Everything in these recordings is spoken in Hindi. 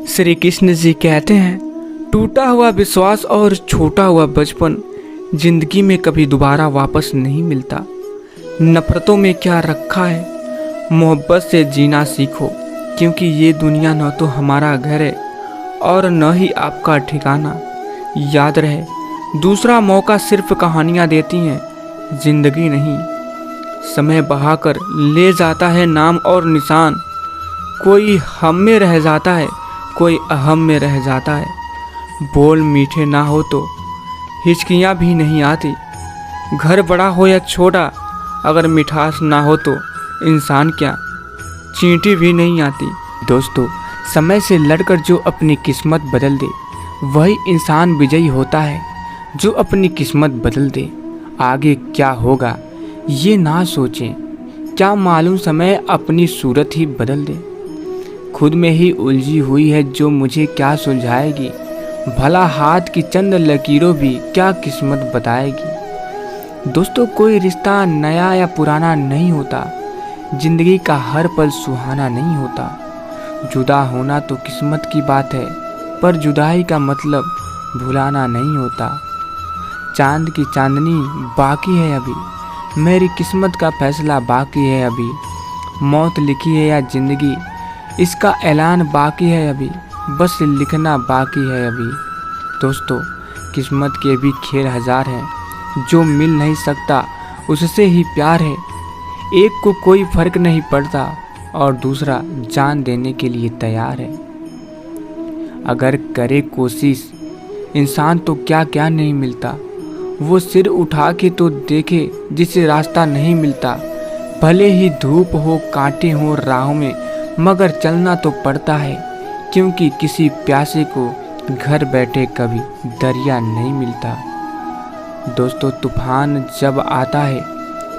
श्री कृष्ण जी कहते हैं, टूटा हुआ विश्वास और छूटा हुआ बचपन जिंदगी में कभी दोबारा वापस नहीं मिलता। नफरतों में क्या रखा है, मोहब्बत से जीना सीखो, क्योंकि ये दुनिया न तो हमारा घर है और न ही आपका ठिकाना। याद रहे, दूसरा मौका सिर्फ कहानियाँ देती हैं, जिंदगी नहीं। समय बहाकर ले जाता है नाम और निशान, कोई हम में रह जाता है, कोई अहम में रह जाता है। बोल मीठे ना हो तो हिचकियाँ भी नहीं आती, घर बड़ा हो या छोटा, अगर मिठास ना हो तो इंसान क्या, चींटी भी नहीं आती। दोस्तों, समय से लड़कर जो अपनी किस्मत बदल दे वही इंसान विजयी होता है। जो अपनी किस्मत बदल दे, आगे क्या होगा ये ना सोचें, क्या मालूम समय अपनी सूरत ही बदल दे। खुद में ही उलझी हुई है जो मुझे क्या सुलझाएगी, भला हाथ की चंद लकीरों भी क्या किस्मत बताएगी। दोस्तों, कोई रिश्ता नया या पुराना नहीं होता, जिंदगी का हर पल सुहाना नहीं होता। जुदा होना तो किस्मत की बात है, पर जुदाई का मतलब भुलाना नहीं होता। चांद की चांदनी बाकी है अभी, मेरी किस्मत का फैसला बाकी है अभी। मौत लिखी है या जिंदगी, इसका ऐलान बाकी है अभी, बस लिखना बाकी है अभी। दोस्तों, किस्मत के भी खेल हजार हैं, जो मिल नहीं सकता उससे ही प्यार है। एक को कोई फर्क नहीं पड़ता और दूसरा जान देने के लिए तैयार है। अगर करे कोशिश इंसान तो क्या क्या नहीं मिलता, वो सिर उठा के तो देखे जिसे रास्ता नहीं मिलता। भले ही धूप हो कांटे हो राहों में, मगर चलना तो पड़ता है, क्योंकि किसी प्यासे को घर बैठे कभी दरिया नहीं मिलता। दोस्तों, तूफान जब आता है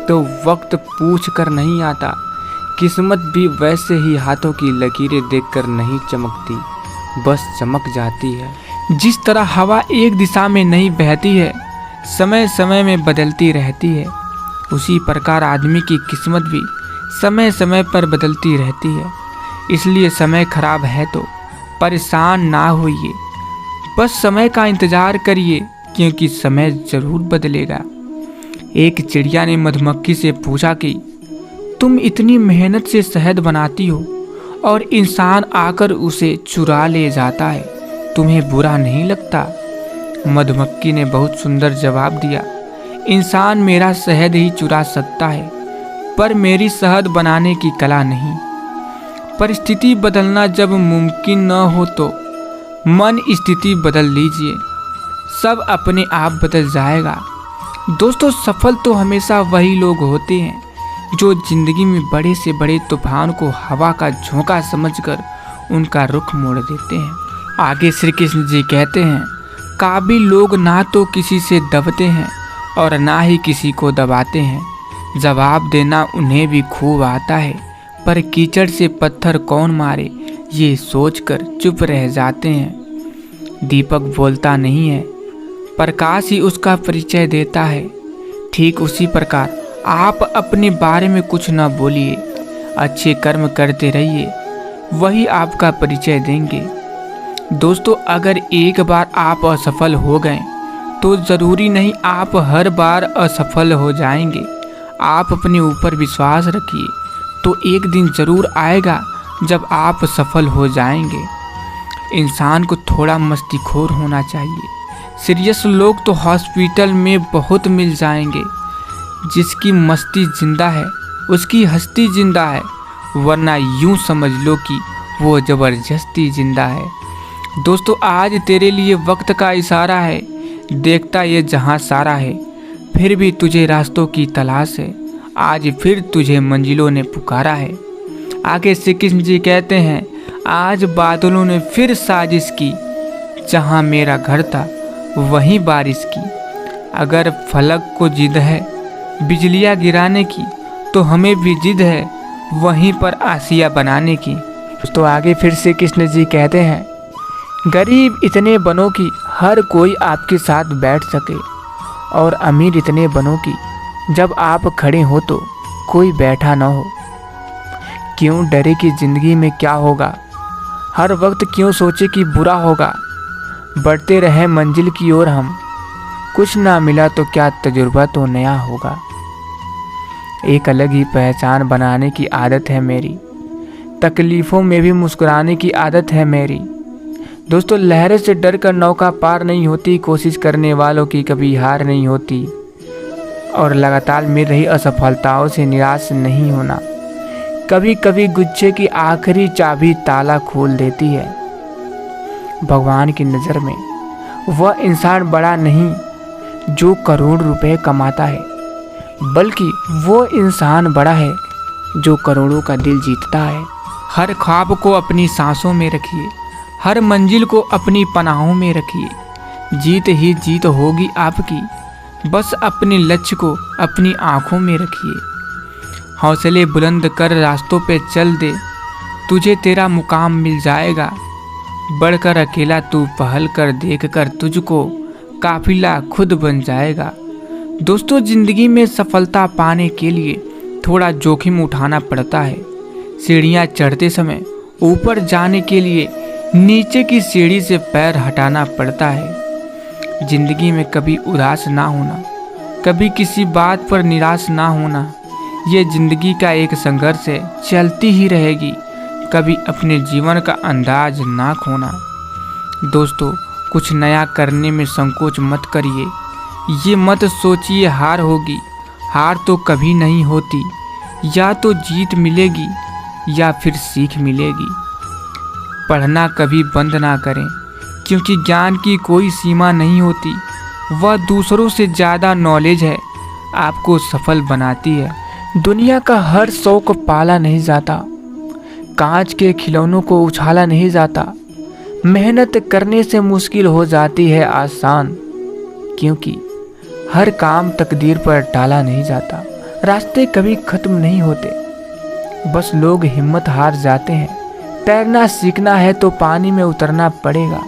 तो वक्त पूछ कर नहीं आता, किस्मत भी वैसे ही हाथों की लकीरें देखकर नहीं चमकती, बस चमक जाती है। जिस तरह हवा एक दिशा में नहीं बहती है, समय समय में बदलती रहती है, उसी प्रकार आदमी की किस्मत भी समय समय पर बदलती रहती है। इसलिए समय खराब है तो परेशान ना होइए, बस समय का इंतज़ार करिए, क्योंकि समय ज़रूर बदलेगा। एक चिड़िया ने मधुमक्खी से पूछा कि तुम इतनी मेहनत से शहद बनाती हो और इंसान आकर उसे चुरा ले जाता है, तुम्हें बुरा नहीं लगता? मधुमक्खी ने बहुत सुंदर जवाब दिया, इंसान मेरा शहद ही चुरा सकता है, पर मेरी शहद बनाने की कला नहीं। परिस्थिति बदलना जब मुमकिन न हो तो मन स्थिति बदल लीजिए, सब अपने आप बदल जाएगा। दोस्तों, सफल तो हमेशा वही लोग होते हैं जो जिंदगी में बड़े से बड़े तूफान को हवा का झोंका समझकर उनका रुख मोड़ देते हैं। आगे श्री कृष्ण जी कहते हैं, काबिल लोग ना तो किसी से दबते हैं और ना ही किसी को दबाते हैं। जवाब देना उन्हें भी खूब आता है, पर कीचड़ से पत्थर कौन मारे ये सोचकर चुप रह जाते हैं। दीपक बोलता नहीं है, प्रकाश ही उसका परिचय देता है। ठीक उसी प्रकार आप अपने बारे में कुछ न बोलिए, अच्छे कर्म करते रहिए, वही आपका परिचय देंगे। दोस्तों, अगर एक बार आप असफल हो गए तो ज़रूरी नहीं आप हर बार असफल हो जाएंगे। आप अपने ऊपर विश्वास रखिए, तो एक दिन ज़रूर आएगा जब आप सफल हो जाएंगे। इंसान को थोड़ा मस्तीखोर होना चाहिए। सीरियस लोग तो हॉस्पिटल में बहुत मिल जाएंगे। जिसकी मस्ती जिंदा है उसकी हस्ती जिंदा है, वरना यूं समझ लो कि वो ज़बरदस्ती जिंदा है। दोस्तों, आज तेरे लिए वक्त का इशारा है, देखता ये जहां सारा है, फिर भी तुझे रास्तों की तलाश है, आज फिर तुझे मंजिलों ने पुकारा है। आगे श्री कृष्ण जी कहते हैं, आज बादलों ने फिर साजिश की, जहां मेरा घर था वहीं बारिश की। अगर फलक को जिद है बिजलियां गिराने की, तो हमें भी जिद है वहीं पर आसिया बनाने की। दोस्तों, आगे फिर श्री कृष्ण जी कहते हैं, गरीब इतने बनो कि हर कोई आपके साथ बैठ सके, और अमीर इतने बनो कि जब आप खड़े हो तो कोई बैठा न हो। क्यों डरे कि ज़िंदगी में क्या होगा, हर वक्त क्यों सोचे कि बुरा होगा, बढ़ते रहे मंजिल की ओर हम। कुछ ना मिला तो क्या तजुर्बा तो नया होगा। एक अलग ही पहचान बनाने की आदत है मेरी, तकलीफ़ों में भी मुस्कुराने की आदत है मेरी। दोस्तों, लहरों से डर कर नौका पार नहीं होती, कोशिश करने वालों की कभी हार नहीं होती। और लगातार मिल रही असफलताओं से निराश नहीं होना कभी कभी गुच्छे की आखिरी चाबी ताला खोल देती है। भगवान की नज़र में वह इंसान बड़ा नहीं जो करोड़ रुपए कमाता है, बल्कि वो इंसान बड़ा है जो करोड़ों का दिल जीतता है। हर ख्वाब को अपनी सांसों में रखिए, हर मंजिल को अपनी पनाहों में रखिए। जीत ही जीत होगी आपकी, बस अपने लक्ष्य को अपनी आँखों में रखिए। हौसले बुलंद कर रास्तों पे चल दे, तुझे तेरा मुकाम मिल जाएगा। बढ़कर अकेला तू पहल कर, देख कर तुझको काफिला खुद बन जाएगा। दोस्तों, ज़िंदगी में सफलता पाने के लिए थोड़ा जोखिम उठाना पड़ता है। सीढ़ियाँ चढ़ते समय ऊपर जाने के लिए नीचे की सीढ़ी से पैर हटाना पड़ता है। ज़िंदगी में कभी उदास ना होना, कभी किसी बात पर निराश ना होना, ये ज़िंदगी का एक संघर्ष है, चलती ही रहेगी। कभी अपने जीवन का अंदाज ना खोना। दोस्तों, कुछ नया करने में संकोच मत करिए। ये मत सोचिए हार होगी, हार तो कभी नहीं होती। या तो जीत मिलेगी या फिर सीख मिलेगी। पढ़ना कभी बंद ना करें, क्योंकि ज्ञान की कोई सीमा नहीं होती। वह दूसरों से ज़्यादा नॉलेज है, आपको सफल बनाती है। दुनिया का हर शौक पाला नहीं जाता, कांच के खिलौनों को उछाला नहीं जाता। मेहनत करने से मुश्किल हो जाती है आसान, क्योंकि हर काम तकदीर पर टाला नहीं जाता। रास्ते कभी ख़त्म नहीं होते, बस लोग हिम्मत हार जाते हैं। तैरना सीखना है तो पानी में उतरना पड़ेगा।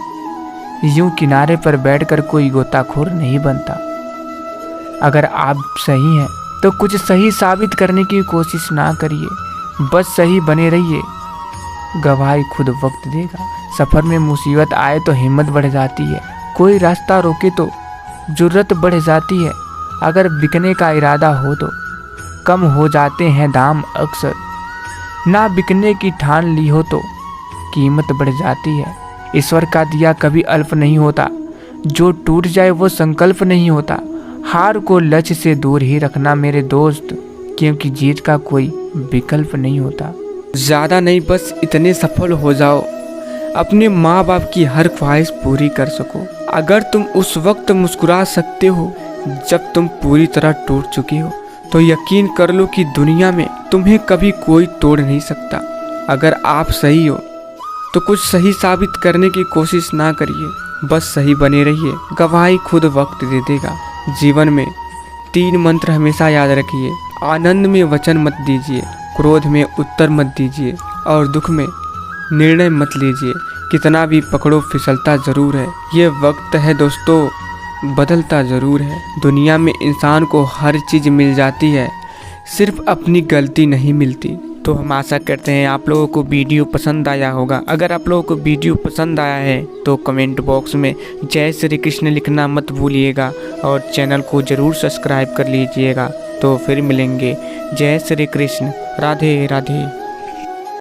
यूं किनारे पर बैठकर कोई गोताखोर नहीं बनता। अगर आप सही हैं तो कुछ सही साबित करने की कोशिश ना करिए, बस सही बने रहिए। गवाही खुद वक्त देगा। सफ़र में मुसीबत आए तो हिम्मत बढ़ जाती है, कोई रास्ता रोके तो जुर्रत बढ़ जाती है। अगर बिकने का इरादा हो तो कम हो जाते हैं दाम अक्सर। ना बिकने की ठान ली हो तो कीमत बढ़ जाती है। ईश्वर का दिया कभी अल्प नहीं होता, जो टूट जाए वो संकल्प नहीं होता। हार को लक्ष्य से दूर ही रखना मेरे दोस्त, क्योंकि जीत का कोई विकल्प नहीं होता। ज़्यादा नहीं, बस इतने सफल हो जाओ अपने माँ बाप की हर ख्वाहिश पूरी कर सको। अगर तुम उस वक्त मुस्कुरा सकते हो जब तुम पूरी तरह टूट चुके हो, तो यकीन कर लो कि दुनिया में तुम्हें कभी कोई तोड़ नहीं सकता। अगर आप सही हो तो कुछ सही साबित करने की कोशिश ना करिए, बस सही बने रहिए। गवाही खुद वक्त दे देगा। जीवन में 3 मंत्र हमेशा याद रखिए। आनंद में वचन मत दीजिए, क्रोध में उत्तर मत दीजिए और दुख में निर्णय मत लीजिए। कितना भी पकड़ो फिसलता ज़रूर है। ये वक्त है दोस्तों, बदलता ज़रूर है। दुनिया में इंसान को हर चीज़ मिल जाती है, सिर्फ अपनी गलती नहीं मिलती। तो हम आशा करते हैं आप लोगों को वीडियो पसंद आया होगा। अगर आप लोगों को वीडियो पसंद आया है तो कमेंट बॉक्स में जय श्री कृष्ण लिखना मत भूलिएगा और चैनल को ज़रूर सब्सक्राइब कर लीजिएगा। तो फिर मिलेंगे। जय श्री कृष्ण। राधे राधे।